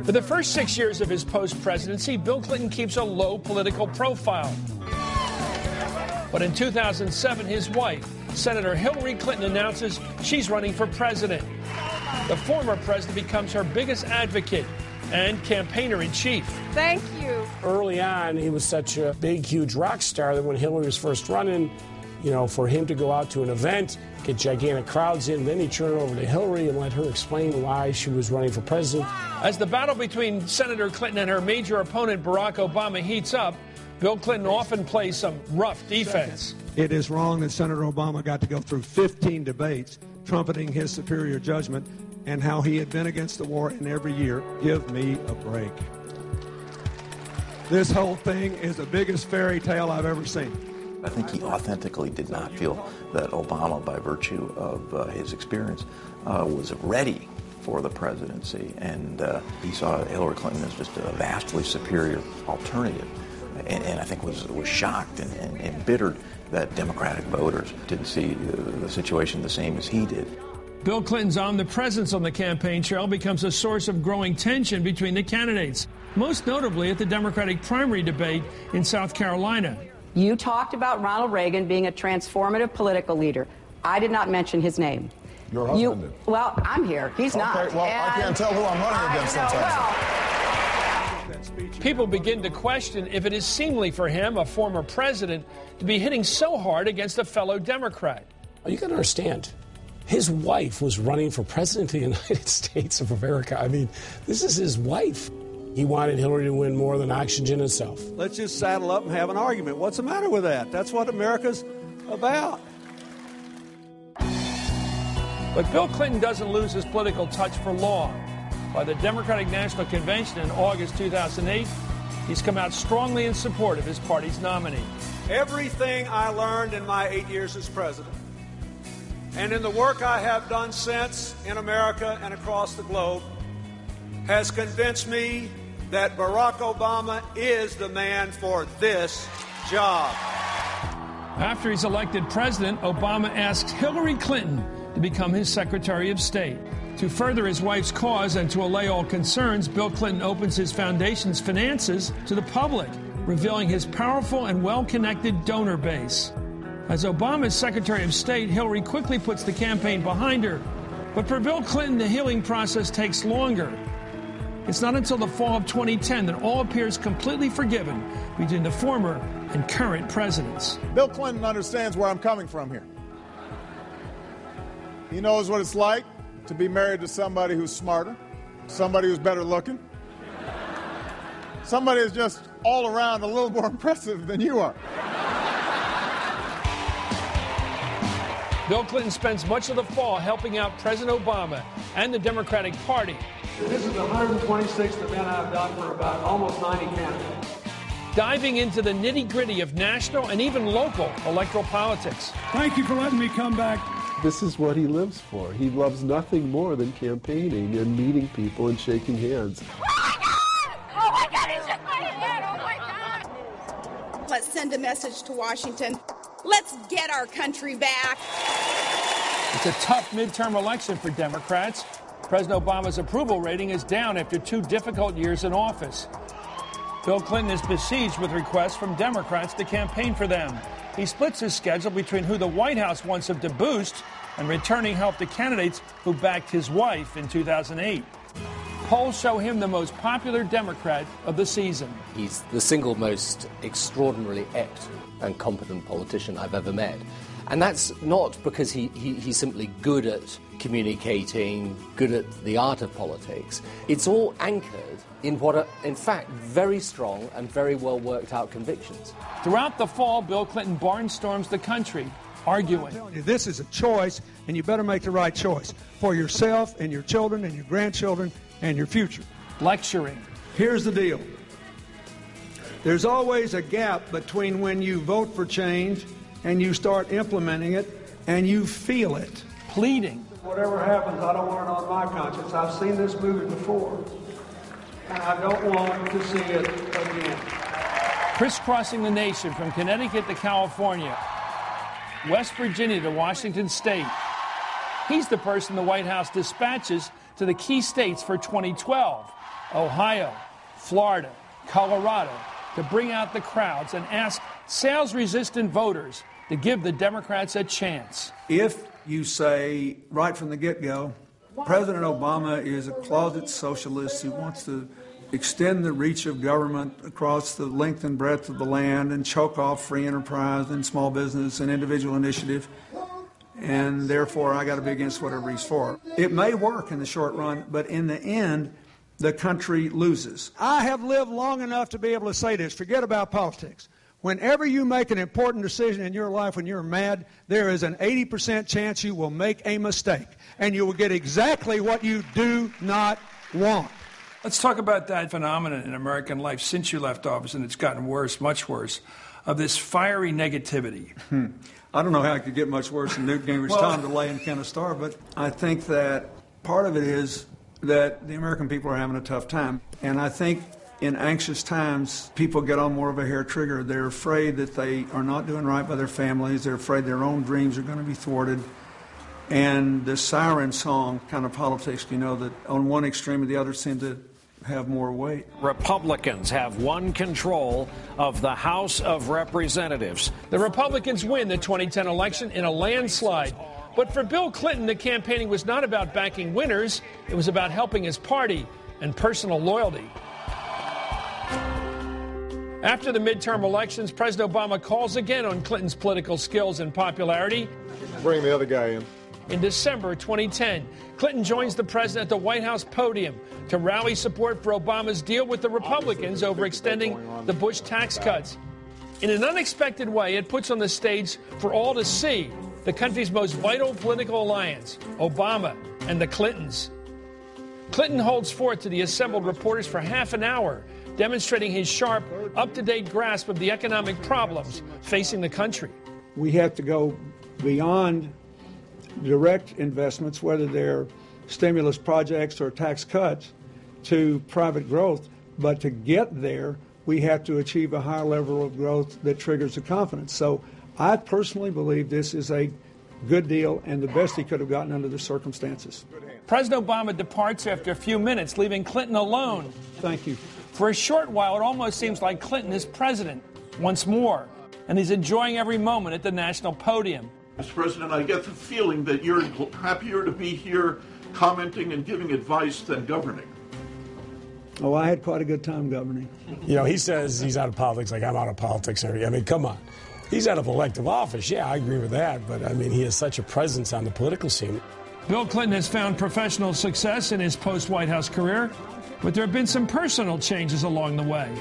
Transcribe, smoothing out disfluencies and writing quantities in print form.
For the first 6 years of his post-presidency, Bill Clinton keeps a low political profile. But in 2007, his wife, Senator Hillary Clinton, announces she's running for president. The former president becomes her biggest advocate and campaigner-in-chief. Thank you. Early on, he was such a big, huge rock star that when Hillary was first running, you know, for him to go out to an event, get gigantic crowds in, then he turned it over to Hillary and let her explain why she was running for president. As the battle between Senator Clinton and her major opponent, Barack Obama, heats up, Bill Clinton often plays some rough defense. It is wrong that Senator Obama got to go through 15 debates trumpeting his superior judgment and how he had been against the war in every year. Give me a break. This whole thing is the biggest fairy tale I've ever seen. I think he authentically did not feel that Obama, by virtue of his experience, was ready for the presidency. And he saw Hillary Clinton as just a vastly superior alternative. And I think was shocked and embittered that Democratic voters didn't see the situation the same as he did. Bill Clinton's omnipresence on the campaign trail becomes a source of growing tension between the candidates, most notably at the Democratic primary debate in South Carolina. You talked about Ronald Reagan being a transformative political leader. I did not mention his name. Your husband did. Well, I'm here. He's not. Okay, well, I can't tell who I'm running against sometimes. People begin to question if it is seemly for him, a former president, to be hitting so hard against a fellow Democrat. You got to understand, his wife was running for president of the United States of America. I mean, this is his wife. He wanted Hillary to win more than oxygen itself. Let's just saddle up and have an argument. What's the matter with that? That's what America's about. But Bill Clinton doesn't lose his political touch for long. By the Democratic National Convention in August 2008, he's come out strongly in support of his party's nominee. Everything I learned in my 8 years as president, and in the work I have done since in America and across the globe, has convinced me that Barack Obama is the man for this job. After he's elected president, Obama asked Hillary Clinton to become his Secretary of State. To further his wife's cause and to allay all concerns, Bill Clinton opens his foundation's finances to the public, revealing his powerful and well-connected donor base. As Obama's Secretary of State, Hillary quickly puts the campaign behind her. But for Bill Clinton, the healing process takes longer. It's not until the fall of 2010 that all appears completely forgiven between the former and current presidents. Bill Clinton understands where I'm coming from here. He knows what it's like to be married to somebody who's smarter, somebody who's better looking, somebody who's just all around a little more impressive than you are. Bill Clinton spends much of the fall helping out President Obama and the Democratic Party. This is the 126th event I've done for about almost 90 candidates. Diving into the nitty-gritty of national and even local electoral politics. Thank you for letting me come back. This is what he lives for. He loves nothing more than campaigning and meeting people and shaking hands. Oh my God! Oh my God, he's just my head! Oh my God! Let's send a message to Washington. Let's get our country back. It's a tough midterm election for Democrats. President Obama's approval rating is down after 2 difficult years in office. Bill Clinton is besieged with requests from Democrats to campaign for them. He splits his schedule between who the White House wants him to boost and returning help to candidates who backed his wife in 2008. Polls show him the most popular Democrat of the season. He's the single most extraordinarily apt and competent politician I've ever met. And that's not because he's simply good at communicating, good at the art of politics. It's all anchored in what are, in fact, very strong and very well worked out convictions. Throughout the fall, Bill Clinton barnstorms the country, arguing. This is a choice, and you better make the right choice for yourself and your children and your grandchildren and your future. Lecturing. Here's the deal. There's always a gap between when you vote for change and you start implementing it and you feel it. Pleading. Whatever happens, I don't want it on my conscience. I've seen this movie before, and I don't want to see it again. Crisscrossing the nation from Connecticut to California, West Virginia to Washington State. He's the person the White House dispatches to the key states for 2012. Ohio, Florida, Colorado to bring out the crowds and ask sales-resistant voters to give the Democrats a chance. If you say right from the get-go, President Obama is a closet socialist who wants to extend the reach of government across the length and breadth of the land and choke off free enterprise and small business and individual initiative, and therefore I got to be against whatever he's for. It may work in the short run, but in the end, the country loses. I have lived long enough to be able to say this. Forget about politics. Whenever you make an important decision in your life when you're mad, there is an 80% chance you will make a mistake, and you will get exactly what you do not want. Let's talk about that phenomenon in American life since you left office, and it's gotten worse, much worse, of this fiery negativity. I don't know how it could get much worse than Newt Gingrich's time delay in Kennesaw, but I think that part of it is that the American people are having a tough time. And I think in anxious times, people get on more of a hair trigger. They're afraid that they are not doing right by their families. They're afraid their own dreams are going to be thwarted. And the siren song kind of politics, you know, that on one extreme or the other seem to have more weight. Republicans have won control of the House of Representatives. The Republicans win the 2010 election in a landslide. But for Bill Clinton, the campaigning was not about backing winners. It was about helping his party and personal loyalty. After the midterm elections, President Obama calls again on Clinton's political skills and popularity. Bring the other guy in. In December 2010, Clinton joins the president at the White House podium to rally support for Obama's deal with the Republicans over extending the Bush tax cuts. In an unexpected way, it puts on the stage for all to see the country's most vital political alliance, Obama and the Clintons. Clinton holds forth to the assembled reporters for half an hour, demonstrating his sharp, up-to-date grasp of the economic problems facing the country. We have to go beyond direct investments, whether they're stimulus projects or tax cuts, to private growth. But to get there, we have to achieve a higher level of growth that triggers the confidence. So I personally believe this is a good deal and the best he could have gotten under the circumstances. President Obama departs after a few minutes, leaving Clinton alone. Thank you. For a short while, it almost seems like Clinton is president once more, and he's enjoying every moment at the national podium. Mr. President, I get the feeling that you're happier to be here commenting and giving advice than governing. Oh, I had quite a good time governing. You know, he says he's out of politics like I'm out of politics. I mean, come on. He's out of elective office. Yeah, I agree with that. But, I mean, he has such a presence on the political scene. Bill Clinton has found professional success in his post-White House career, but there have been some personal changes along the way.